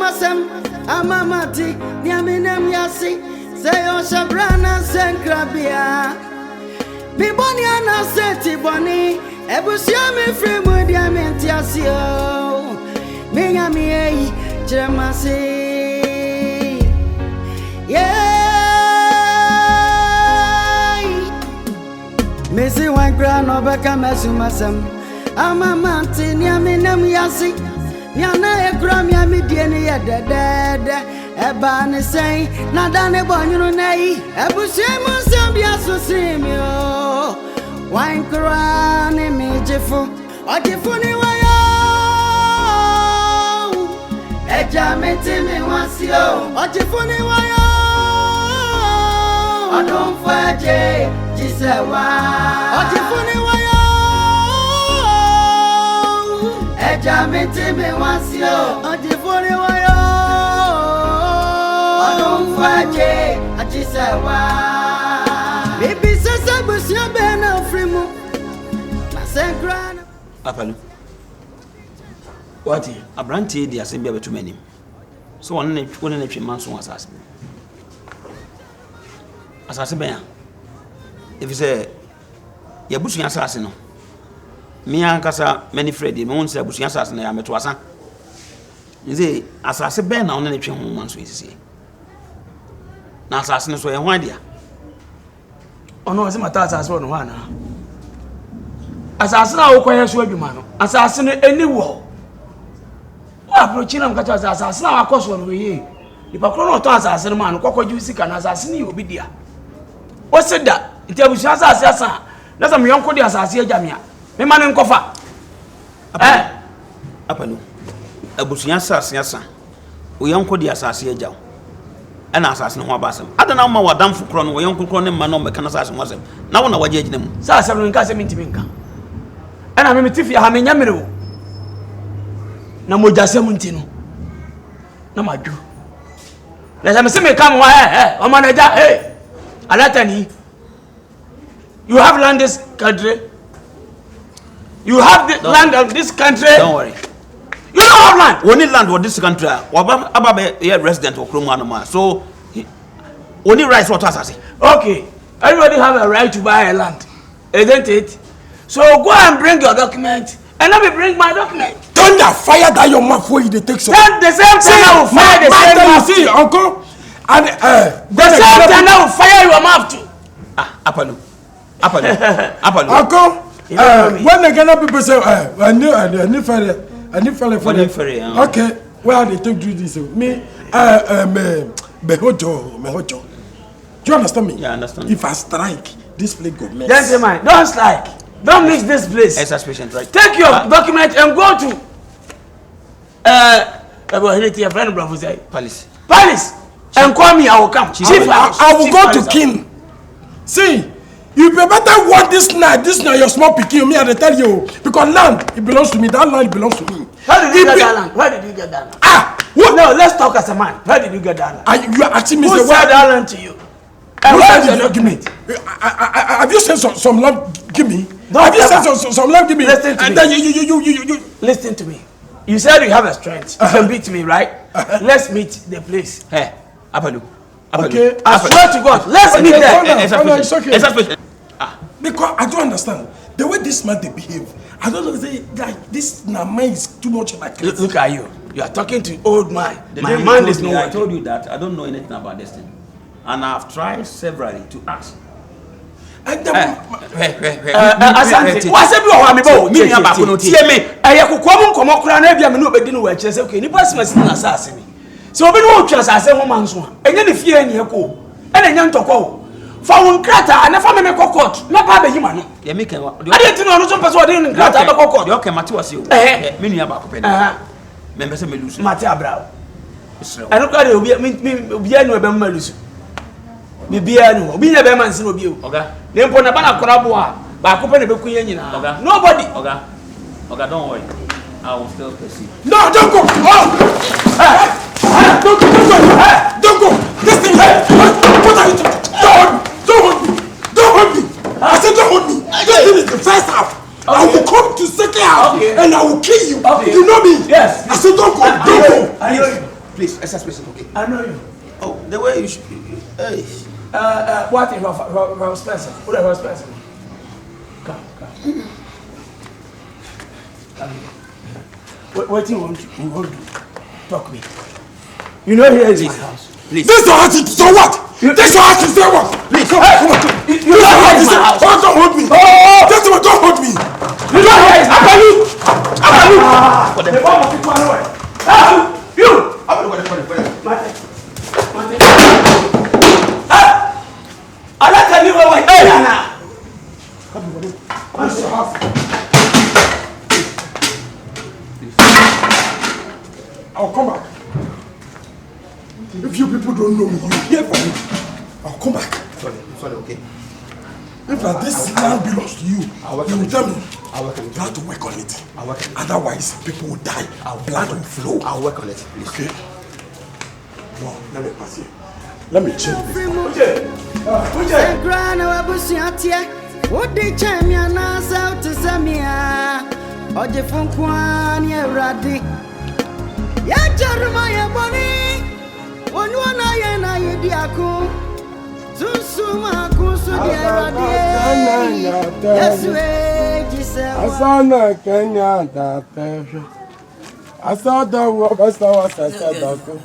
masem amamati niaminem yasi say o shabrana senkrabia biboni ana seti boni ebusia me free mu diamenti asio menya mi ei chemasi Missy one grand over Kamasumasam. Amamanti, Niaminam Yasi, Niana Gramia Midiania dead. Eban is saying, Nadane Bonunay, Ebusemo Zambia Sosimio. Wine crown, Ogyefo, Ogyefo Niwayo. Ejameti me wasio, Ogyefo Niwayo. I don't fight. Jisewa Ogyefo Niwayo Ejameti me wasio Ogyefo Niwayo Odonfaje Jisewa Baby sasa busia bena frimu na senkrana Apanu Wati abranti di asembia betumanim so won na twema so asase ben if you say ya busunya asase no me ankasa many Freddy me won say busunya asase na ya meto asa nze asase ben na won na twe ho manso esisi na asase no so ye hwan dia ono se mata asase no hwan na asase na wo kwanye so adwuma no asase no eni wo wa approach na mkacha asase na wakoso no ye ipa kro no to asase no ma no kokwaji usika na asase ni obi dia o seda nti abusunya asase asa na sam yonko di asase ajamia me ma ne nkofa apanu abusunya asase asa o yonko di asase ajaw ana asase no ho abasem adana ma wadamfo kro no yonko kro ne ma no meka na asase ho asem na wona waje agina mu asase no nka se mintimi nka ana me metifi ha me nyamere wo na mojasem ntino na madu na se me kam wa o manager Alatani, you have land this country. You have the land of this country. Don't worry. You don't have land. We need land for this country. Obaa here resident of Kromwanoma. So, we need rights for us. Okay. Everybody have a right to buy a land, isn't it? So go and bring your document, and let me bring my document. Thunder, fire that your mouth for you to take some. Then the same time I will fire the same mouth. See, uncle. And the same time I will fire your mouth too. Apanu. Uncle, when the Ghana people say, I need for okay, well, they take do this. Me, Mehojo. Do you understand me? Yeah, I understand. If I strike, this place go mess. That's mine. Don't strike. Don't mix this place. As patient, right? Take your document and go to your friend Palace. And call me, I will come. Chief, I will go to King. See, you better want this night. This night, your small picking me, I tell you. Because land, it belongs to me. That land belongs to me. How did you get that land? Where did you get that land? What? No, let's talk as a man. Where did you get that land? You are asking me. Who said that land to you? And where did you give me? Have you said some love? Give me. Have you said some love? Give me. Listen to me. And then you. Listen to me. You said you have a strength. You can beat me, right? Let's meet the place. Hey. Apanu. Okay. I swear to God, let's meet there. It's okay. Because I don't understand the way this man they behave. I don't know. Say like this. Now mind is too much like. Look at you. You are talking to old man. My mind is no. I told you that I don't know anything about this thing, and I've tried severally to ask. Asante. What's up? You are me bo. Me ni abako no tie me. Eye kokomo nkomo kura na bia me no obedi no wa kire say okay. Ni pass me sin na asase me. So obi no otwa asase ho manso a. Enye ne fie ani eko. Ena nya ntoko. Fa won krata na fa me court. Na pa be hima no. Ye me kan. Ade ti no no so pese ode ni krata be court. Yo kan mate wase o. Me ni abako pe. Me mbese me lusu. Mate abrao. Eno kwa de obi anu e be malusu. Bibia no obi na be man sin obi o. Oga. Ne mpo na bana korabo a ba ko pe na be kunya nyina. Nobody. Oga, don't worry. I will still proceed. No, don't go. Don't go. This thing. What are you doing? Don't hold me. I said don't hold me. This thing is the first half. Okay. I will come to second half and I will kill you. Okay. You know me? Yes. I said don't go. I know you. Please, exercise space, okay? I know you. Oh, the way you should. Hey. What is Ross Spencer? What is Ross Spencer? Come. What do you want to talk me? You know here is my house. Please. This is your house, so what? This is your house, so what? Please, come on. You know here is my house. Don't hold me. Oh! Just don't hold me. You know here is Akalu. The bomb of people are nowhere. You! I like to live over here now. What's your house? I'll come back. If you people don't know me, you hear from me. I'll come back. Sorry, okay. If this land belongs to you, you will tell me. You have to work on it. Otherwise, people will die. Blood will flow. I'll work on it, please. Okay? No, let me pass here. Let me change this. Ogyefo Hwan Eradi ya jaruma ya boni wonu ya na yediako susuma kusu di Eradi Yeswe jise asana Kenya tatefe asada wo basa wa sasa dako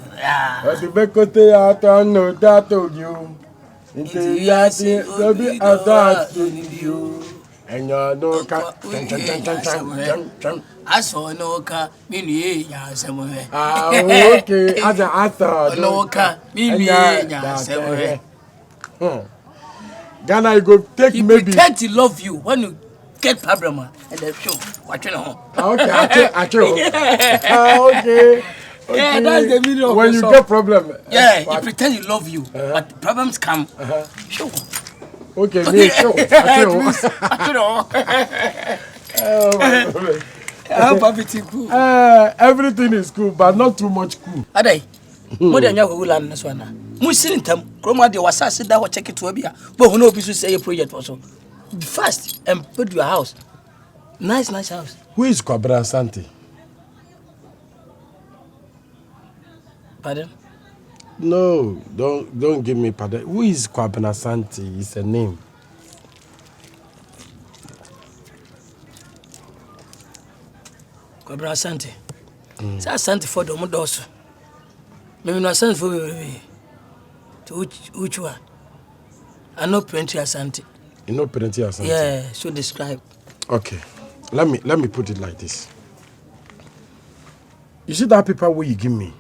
odibekote ya tano dato you into yati dobi adato you. And you know, I saw no car, mini somewhere. Ah, okay, I thought No car, mini somewhere. Ghana, you go take He maybe. pretend to love you when you get problem and the show. Watch it home. Okay, I okay. Yeah, that's the meaning of when the you song. get problem. Yeah, he pretend he love you, but problems come. Show. Okay, me show. Everything is cool, but not too much cool. Adai, more than you will learn this one. Musin them, Chroma de was said that will check it to a beer, but who knows if you say a project also. Fast and put your house. Nice house. Who is Kwabra Santi? Pardon? No, don't give me pardon. Who is Kwabra Santi? It's a name. Kwabra Santi. Say Santi for the Modoso. Maybe not Santi for me. To which one? I know plenty of Santi. You know plenty of Santi? Yeah, so describe. Okay. Let me put it like this. You see that paper where you give me?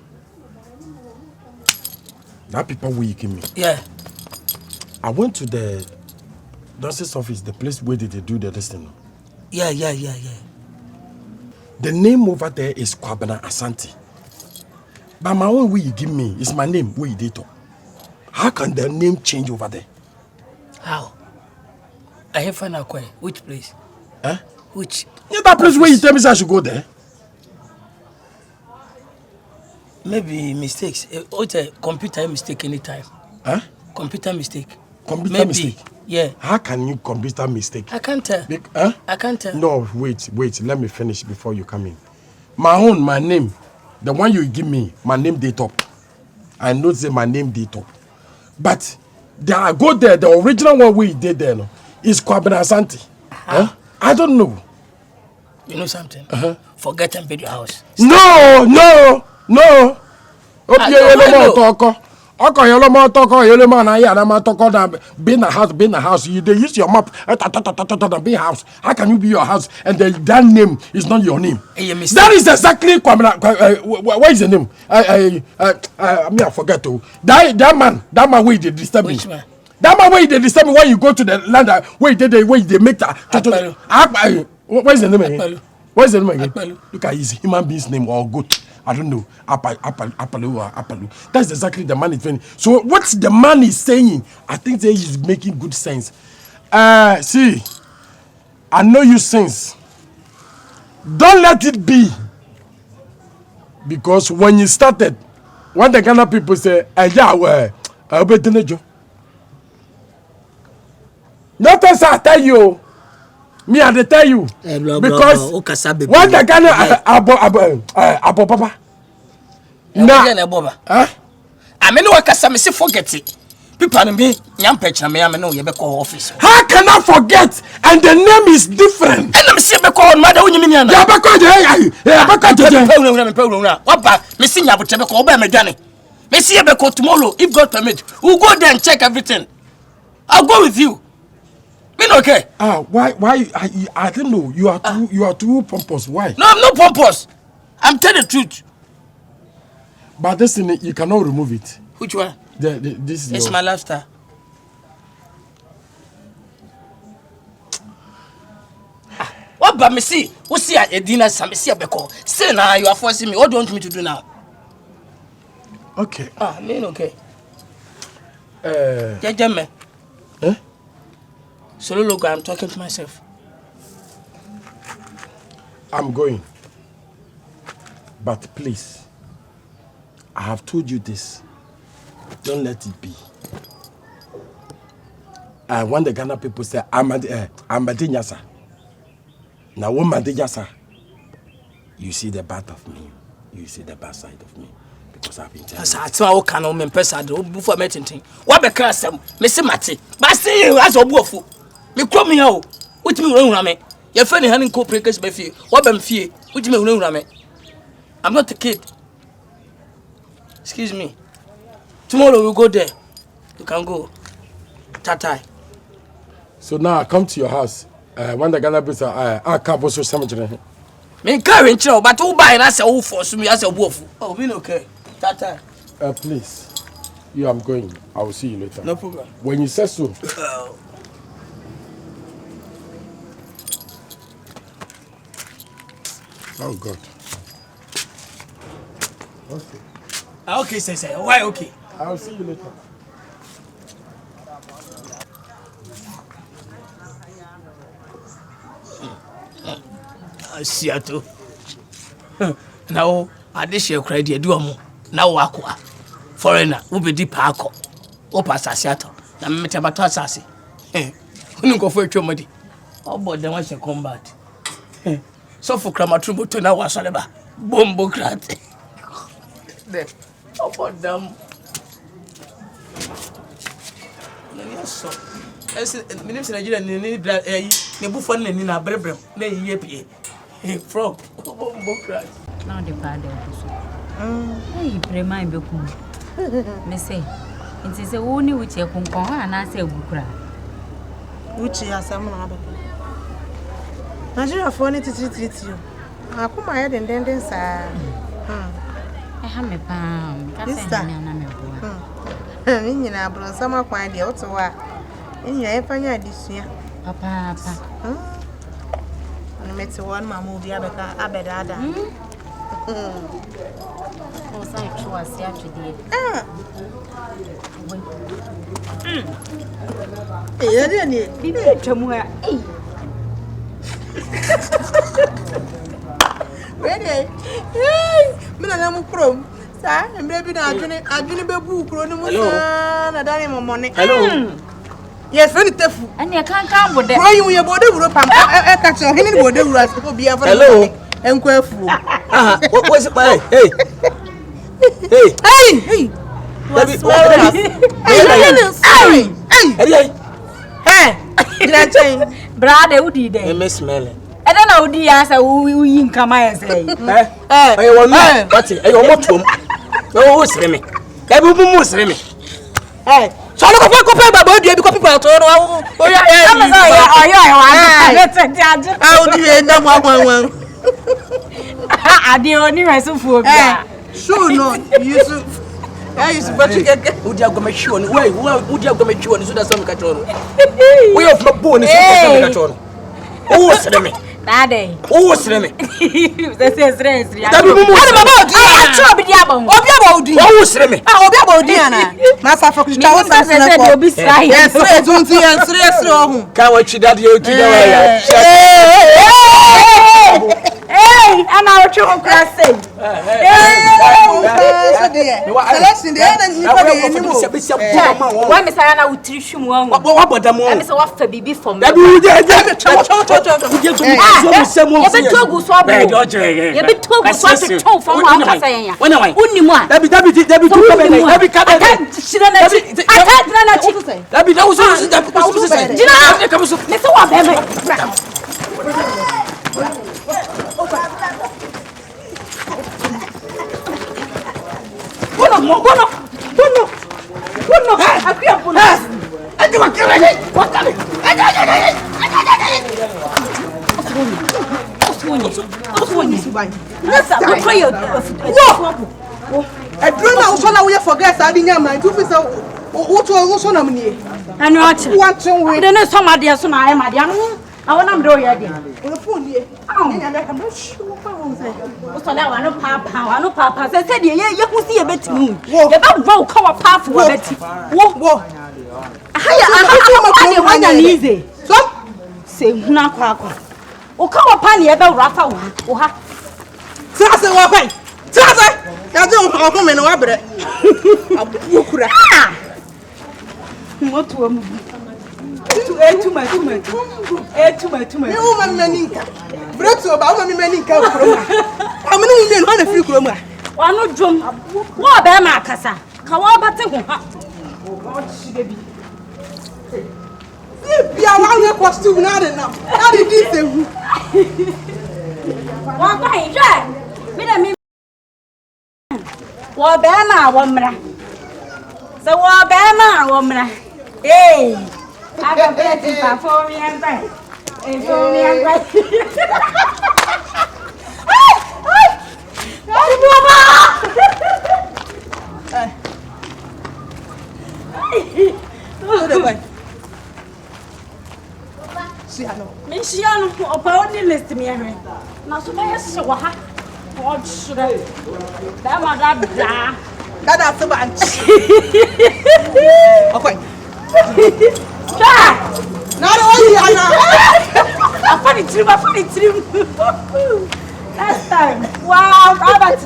That paper where you give me? Yeah. I went to the nurse's office, the place where they do the listing. Yeah. The name over there is Kwabena Asante. But my own way you give me is my name, where you did to. How can the name change over there? How? I have found Akua. Which place? Huh? Which? Yeah, that place where you tell me I should go there. Maybe mistakes. It's a computer mistake anytime. Huh? Computer mistake. Computer mistake? Yeah. How can you computer mistake? I can't tell. Huh? I can't tell. No, wait. Let me finish before you come in. My name, the one you give me, my name date up. I know say my name date up. But I go there, the original one we did there is Kwabena Asante. Huh? I don't know. You know something? Forget and build your house. No. Be in the house. You they use your map. Be house. How can you be your house and that name is not your name? That is exactly what is the name? I forget to. That man where they disturb me. Which man? That man where they disturb me when you go to the land where they make that. What is the name again? What is the name again? Look at his human being's name or goat. I don't know. Apalu. That's exactly the man is saying. So what the man is saying, I think that he's making good sense. See, I know you since. Don't let it be. Because when you started, when the Ghana people say, notice I tell you. Me, I tell you. Because when the Ghana Abo Papa, na boba amene wakasa me se forget it people no me nyampech me amene ye be call office. How can I forget? And the name is different. And I'm say be call mother unyimi ni ana. Ya be call Waba me se nya boche be call ba me dwane. Me see be call tomorrow if God permit. We'll go there and check everything. I'll go with you. Been okay? Why I don't know. You are too pompous. Why? No, I'm not pompous. I'm telling the truth. But this thing you cannot remove it. Which one? This is it's my lifestyle. What but me see? What see a dinner some see a beko. Say now you are forcing me. What do you want me to do now? Okay. Me okay. Me. Solo logo, I'm talking to myself. I'm going. But please, I have told you this. Don't let it be. When the Ghana people say, I'm Nyasa. Now, when Nyasa, you see the bad of me. You see the bad side of me. Because I've been telling you. That's why I can't make person before meeting thing. What be class them? Me say Mati. But see you as Ogyefo. Me come here. What me run me? Your friend having co-breakers by fear. What be fear? What me run me? I'm not a kid. Excuse me. Tomorrow we'll go there. You can go. Tatai. So now I come to your house. When the Ghana people say, I can't post something. Me carry chill, but who buy and I say who force me as a wolf. Oh, we okay. Tatai. Please. You, I'm going. I will see you later. No problem. When you say so. Oh God. Okay. Okay, say. Why okay? I will see you later. Seattle. Now, I dish your credit, do more. Now, Akua. Foreigner, who be deep Ako. Opa Seattle. Na me tabato asase. Unu go for chomodi. Obo dem wa she combat. So for kramatrubo to na wasoleba. Bombo krat. There. Obo dem. Na yeso. Ese minim se Nigeria ni bla ne bufo na ni na brebrem na yiye pie. From bombo krat. Now the bad so. Hey, prema imbeku. Me say nti se wo ni wuche konkon ha na se bukura wuche asam na abeka Nigeria for ni tititi yo akuma ya dendenden sa ha me pam ka se na na me boa ni nyina abro sama kwan de oto wa ni ya efanya adisua papa ni meti won mama obi abeka abedada o sai chua se atudie ya ni bibi twamu a Ready? Me na mu krom. Sa, emre bi na adwene bebu kro ni mu sa na dane momone. Hello. Yes, friend tefu. Ane kan bode. Bro yu ye bode wuro pam. E ka cho hini ni bode wuro aso bi afa. Hello. Enko afu. What's it by? Hey. Hey. Hey. Did I change? Brother udi de. Me smell. E da na udi ya sa uyi nkama ya say. Hey, won what? Hey, o motom. O sere me. E bu mu sere me. Hey. So no ko pe baba odi e bi ko people to no. O ya wa. Let's judge. Udi e na mu agwan. Ade oni resufu obi a. Sure no, Yusuf. Yusuf but you get udi agwa chiwo ni. Wait, udi agwa chiwo ni so da some ka cho no. We of my bone so da some ka cho no. O sere me. Nade. O sere me. Say stress. Da bi mu. Ana baba odi. Acho bi dia bon. Obi aba odi. O sere me. Obi aba odi ana. Ma sa for Christian wo sa se say obi sry. Yes, tunti yan sere ohun. Ka wa chi dad ye tu da wa ya. Hey, ana o cho kra say. So there. Selection there na ni Why Miss Anna would treat you one? What Bodom? I miss what for baby from the I don't know so now we forget I didn't mind to feel what was on me. And what you want to some idea so I am I want to do your on the phone here. I'm not sure. So now I know Papa. I said, yeah, you will see a bit moon. You don't go cover path for a bit. Whoa. I easy. So say, Nakwa. O come upon you about Rafa. Sasa wapai. Sasa. Ya don't come in wabre. Abukura. What to too much. You woman maninka. Breto about me maninka. I'm no men on a free chroma. One no drum. What bear macasa? Kawaba take what should be? Be a one costume not enough. How did you say? One by Jack. What bear woman? So what bear woman? Hey, I got better for me and back. For me and back. Michiano, upon the list me. Now, so I saw what should I? That was that. That's a bunch. Okay. Not only I funny trim. Last time. Wow, Robert.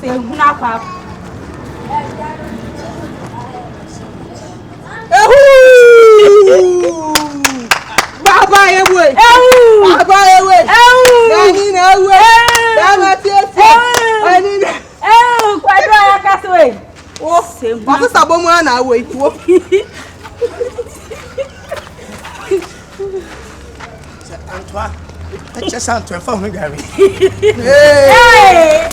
Say, knock up. Baba away. What is a woman away? Antoine, that's just Antoine for me, Gary. Hey!